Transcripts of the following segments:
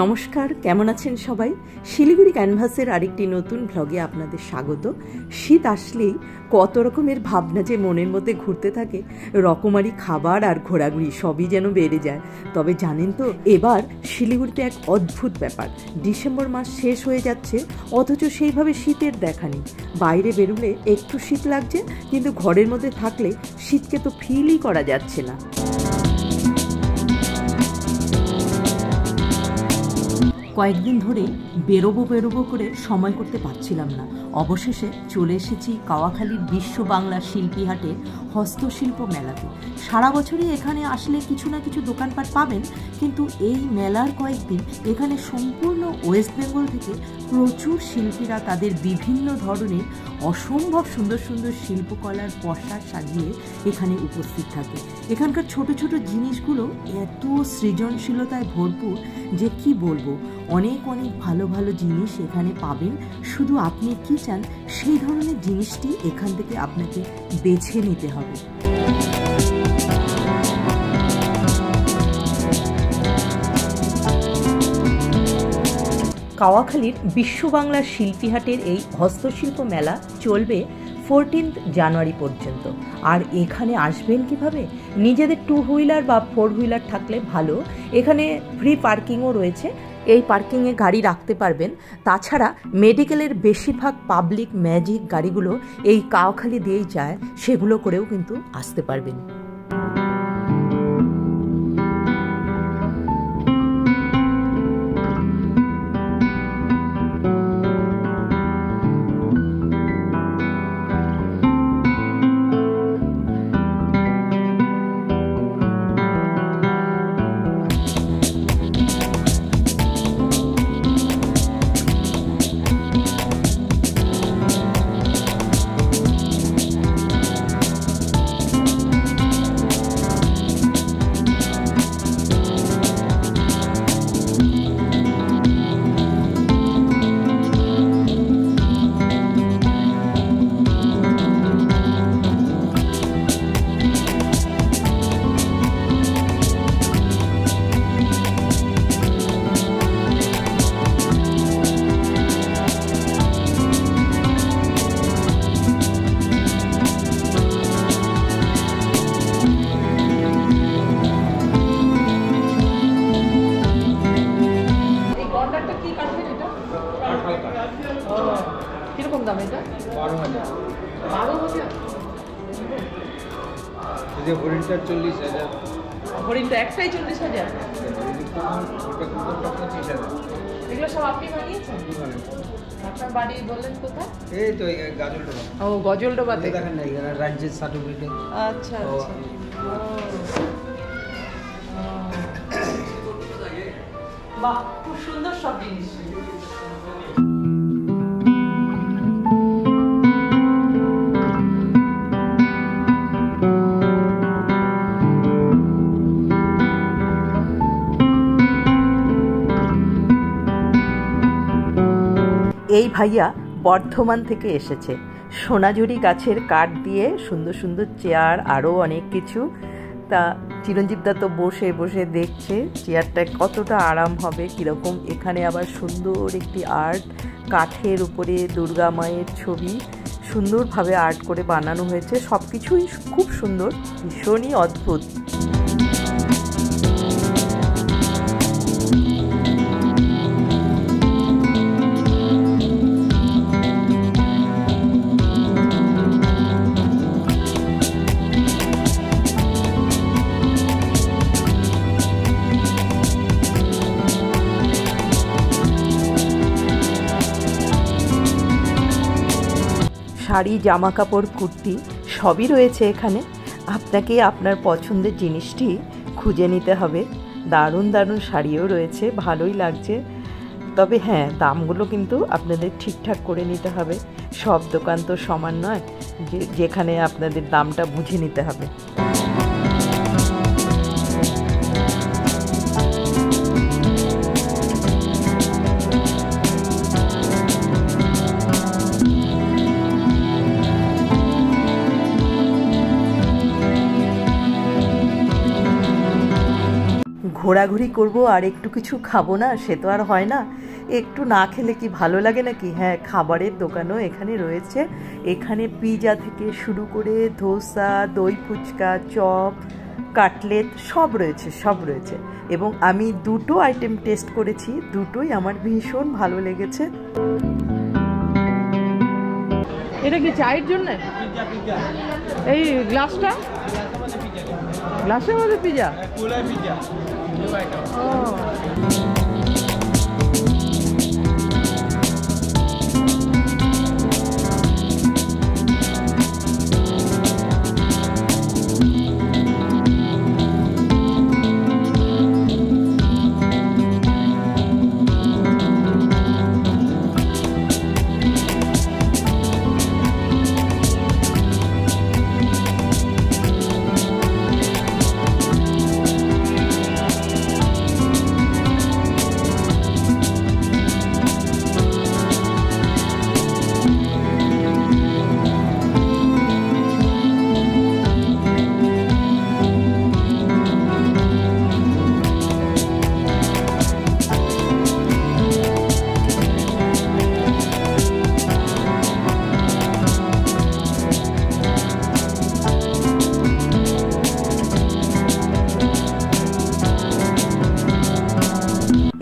নমস্কার, কেমন আছেন সবাই? শিলিগুড়ি ক্যানভাসের আরেকটি নতুন ব্লগে আপনাদের স্বাগত। শীত আসলেই কত রকমের ভাবনা যে মনের মধ্যে ঘুরতে থাকে, রকমারি খাবার আর ঘোরাঘুরি সবই যেন বেড়ে যায়। তবে জানেন তো, এবার শিলিগুড়িতে এক অদ্ভুত ব্যাপার। ডিসেম্বর মাস শেষ হয়ে যাচ্ছে, অথচ সেইভাবে শীতের দেখা নেই। বাইরে বেরোলে একটু শীত লাগছে, কিন্তু ঘরের মধ্যে থাকলে শীতকে তো ফিলই করা যাচ্ছে না। কয়েকদিন ধরে বেরোবো করে সময় করতে পারছিলাম না। অবশেষে চলে এসেছি কাওয়াখালীর বিশ্ব বাংলা শিল্পী হাটের হস্তশিল্প মেলাতে। সারা বছরই এখানে আসলে কিছু না কিছু দোকানপাট পাবেন, কিন্তু এই মেলার কয়েকদিন এখানে সম্পূর্ণ ওয়েস্ট বেঙ্গল থেকে প্রচুর শিল্পীরা তাদের বিভিন্ন ধরনের অসম্ভব সুন্দর সুন্দর শিল্পকলার পোশাক সাজিয়ে এখানে উপস্থিত থাকে। এখানকার ছোট ছোট জিনিসগুলো এত সৃজনশীলতায় ভরপুর যে কি বলবো। অনেক ভালো ভালো জিনিস এখানে পাবেন। শুধু আপনি কি চান সেই ধরনের জিনিসটি এখান থেকে আপনাকে বেছে নিতে হবে। কাওয়াখালীর বিশ্ব বাংলা শিল্পী হাটের এই হস্তশিল্প মেলা চলবে 14 জানুয়ারি পর্যন্ত। আর এখানে আসবেন কিভাবে? নিজেদের 2 হুইলার বা 4 হুইলার থাকলে ভালো। এখানে ফ্রি পার্কিংও রয়েছে, এই পার্কিংয়ে গাড়ি রাখতে পারবেন। তাছাড়া মেডিকেলের বেশিরভাগ পাবলিক ম্যাজিক গাড়িগুলো এই কাওয়াখালী দিয়েই যায়, সেগুলো করেও কিন্তু আসতে পারবেন। কিরকম দাম এটা? 12,000। 12,000? হরিণটা 40,000। হরিণটা একটাই 40,000? এগুলো সব আপনি বানিয়েছেন? আপনার বাড়ি বললেন কোথায়? এই তো গাজলডোবা। ও, গজলডোবাতে। দেখেন না, এখানে রাজ্যের সার্টিফিকেট। আচ্ছা। বাহ, খুব সুন্দর সব জিনিস। এই ভাইয়া বর্ধমান থেকে এসেছে। সোনাঝুরি গাছের কাঠ দিয়ে সুন্দর সুন্দর চেয়ার, আরও অনেক কিছু। তা চিরঞ্জীবদা তো বসে বসে দেখছে চেয়ারটা কতটা আরাম হবে, কীরকম। এখানে আবার সুন্দর একটি আর্ট, কাঠের উপরে দুর্গা মায়ের ছবি সুন্দরভাবে আর্ট করে বানানো হয়েছে। সব কিছুই খুব সুন্দর, ভীষণই অদ্ভুত। শাড়ি, জামা কাপড়, কুর্তি সবই রয়েছে এখানে। আপনাকে আপনার পছন্দের জিনিসটি খুঁজে নিতে হবে। দারুণ দারুণ শাড়িও রয়েছে, ভালোই লাগছে। তবে হ্যাঁ, দামগুলো কিন্তু আপনাদের ঠিকঠাক করে নিতে হবে। সব দোকান তো সমান নয়, যেখানে আপনাদের দামটা বুঝে নিতে হবে। ঘোরাঘুরি করব আর একটু কিছু খাবো না, সে তো আর হয় না। একটু না খেলে কি ভালো লাগে নাকি? হ্যাঁ, খাবারের দোকানও এখানে রয়েছে। এখানে পিৎজা থেকে শুরু করে ধোসা, দই ফুচকা, চপ, কাটলেট সব রয়েছে। এবং আমি দুটো আইটেম টেস্ট করেছি, দুটোই আমার ভীষণ ভালো লেগেছে। এটা কি চায়ের জন্য? এই গ্লাসের মধ্যে পিৎজা।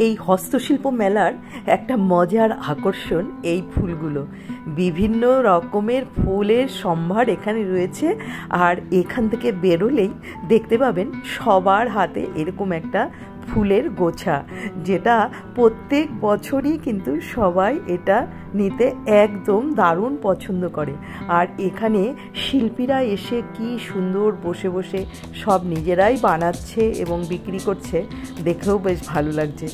এই হস্তশিল্প মেলার একটা মজার আকর্ষণ এই ফুলগুলো। বিভিন্ন রকমের ফুলের সম্ভার এখানে রয়েছে। আর এখান থেকে বেরোলেই দেখতে পাবেন সবার হাতে এরকম একটা ফুলের গোছা, যেটা প্রত্যেক বছরই কিন্তু সবাই এটা নিতে একদম দারুণ পছন্দ করে। আর এখানে শিল্পীরা এসে কি সুন্দর বসে বসে সব নিজেরাই বানাচ্ছে এবং বিক্রি করছে, দেখেও বেশ ভালো লাগছে।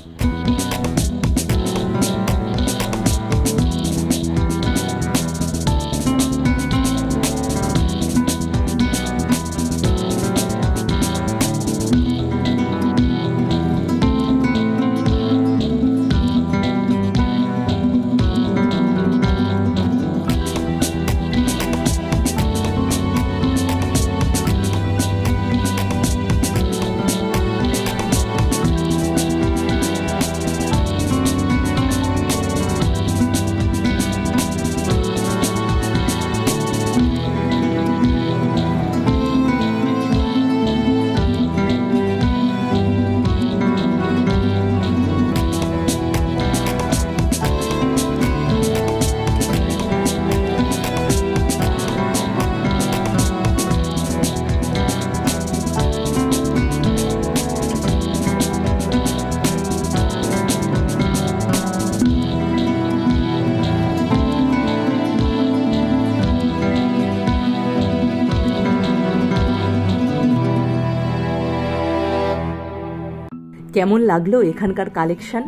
কেমন লাগলো এখানকার কালেকশন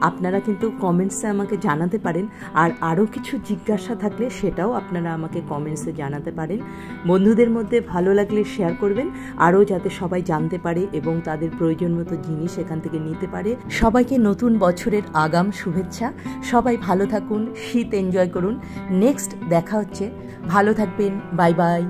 আপনারা কিন্তু কমেন্টসে আমাকে জানাতে পারেন। আর আরও কিছু জিজ্ঞাসা থাকলে সেটাও আপনারা আমাকে কমেন্টসে জানাতে পারেন। বন্ধুদের মধ্যে ভালো লাগলে শেয়ার করবেন, আরও যাতে সবাই জানতে পারে এবং তাদের প্রয়োজন মতো জিনিস এখান থেকে নিতে পারে। সবাইকে নতুন বছরের আগাম শুভেচ্ছা। সবাই ভালো থাকুন, শীত এনজয় করুন। নেক্সট দেখা হচ্ছে, ভালো থাকবেন, বাই বাই।